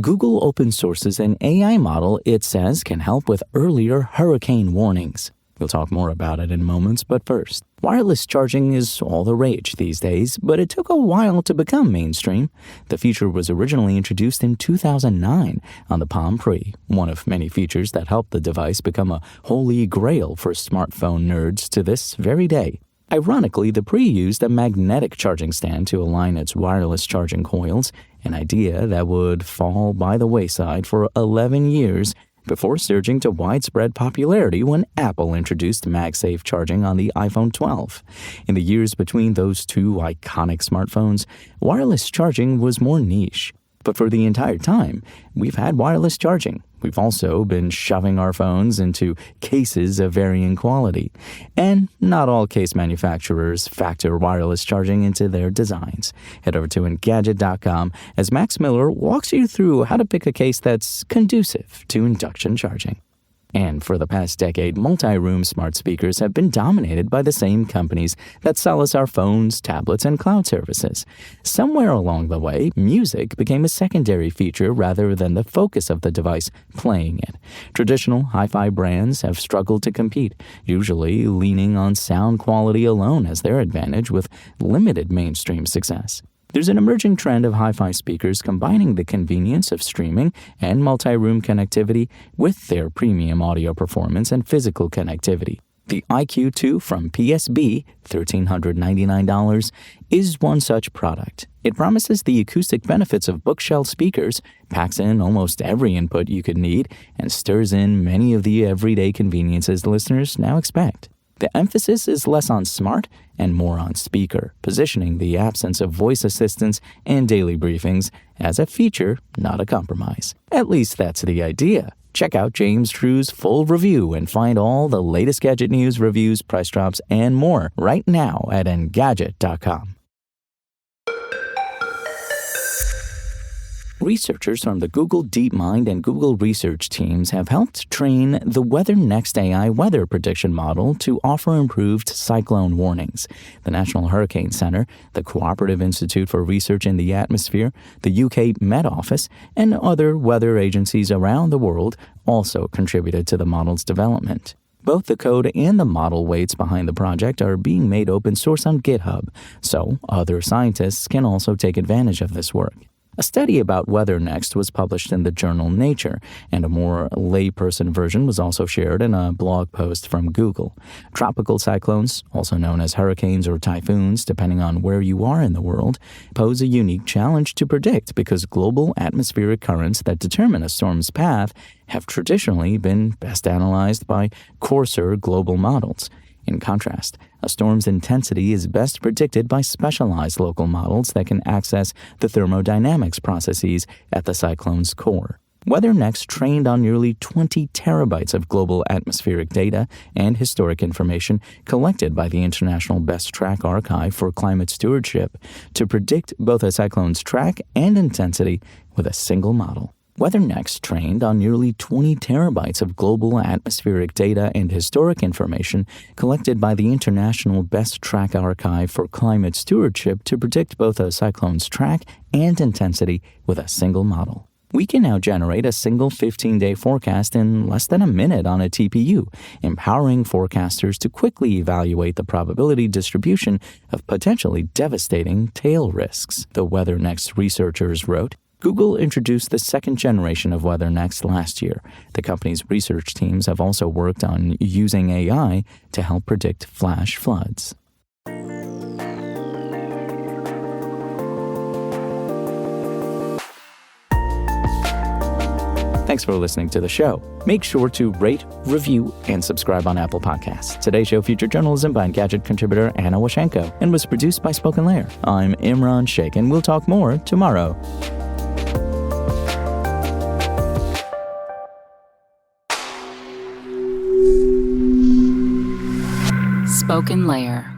Google open sources an AI model it says can help with earlier hurricane warnings. We'll talk more about it in moments, but first, wireless charging is all the rage these days, but it took a while to become mainstream. The feature was originally introduced in 2009 on the Palm Pre, one of many features that helped the device become a holy grail for smartphone nerds to this very day. Ironically, the Pre used a magnetic charging stand to align its wireless charging coils, an idea that would fall by the wayside for 11 years before surging to widespread popularity when Apple introduced MagSafe charging on the iPhone 12. In the years between those two iconic smartphones, wireless charging was more niche. But for the entire time, we've had wireless charging. We've also been shoving our phones into cases of varying quality. And not all case manufacturers factor wireless charging into their designs. Head over to Engadget.com as Max Miller walks you through how to pick a case that's conducive to induction charging. And for the past decade, multi-room smart speakers have been dominated by the same companies that sell us our phones, tablets, and cloud services. Somewhere along the way, music became a secondary feature rather than the focus of the device playing it. Traditional hi-fi brands have struggled to compete, usually leaning on sound quality alone as their advantage with limited mainstream success. There's an emerging trend of hi-fi speakers combining the convenience of streaming and multi-room connectivity with their premium audio performance and physical connectivity. The IQ2 from PSB, $1,399, is one such product. It promises the acoustic benefits of bookshelf speakers, packs in almost every input you could need, and stirs in many of the everyday conveniences listeners now expect. The emphasis is less on smart and more on speaker, positioning the absence of voice assistance and daily briefings as a feature, not a compromise. At least that's the idea. Check out James True's full review and find all the latest gadget news, reviews, price drops, and more right now at Engadget.com. Researchers from the Google DeepMind and Google Research teams have helped train the WeatherNext AI weather prediction model to offer improved cyclone warnings. The National Hurricane Center, the Cooperative Institute for Research in the Atmosphere, the UK Met Office, and other weather agencies around the world also contributed to the model's development. Both the code and the model weights behind the project are being made open source on GitHub, so other scientists can also take advantage of this work. A study about WeatherNext was published in the journal Nature, and a more layperson version was also shared in a blog post from Google. Tropical cyclones, also known as hurricanes or typhoons, depending on where you are in the world, pose a unique challenge to predict because global atmospheric currents that determine a storm's path have traditionally been best analyzed by coarser global models. In contrast, a storm's intensity is best predicted by specialized local models that can access the thermodynamics processes at the cyclone's core. WeatherNext trained on nearly 20 terabytes of global atmospheric data and historic information collected by the International Best Track Archive for Climate Stewardship to predict both a cyclone's track and intensity with a single model. WeatherNext trained on nearly 20 terabytes of global atmospheric data and historic information collected by the International Best Track Archive for Climate Stewardship to predict both a cyclone's track and intensity with a single model. We can now generate a single 15-day forecast in less than a minute on a TPU, empowering forecasters to quickly evaluate the probability distribution of potentially devastating tail risks, the WeatherNext researchers wrote. Google introduced the second generation of WeatherNext last year. The company's research teams have also worked on using AI to help predict flash floods. Thanks for listening to the show. Make sure to rate, review, and subscribe on Apple Podcasts. Today's show featured journalism by Engadget contributor Anna Washenko and was produced by Spoken Layer. I'm Imran Sheikh, and we'll talk more tomorrow. Spoken Layer.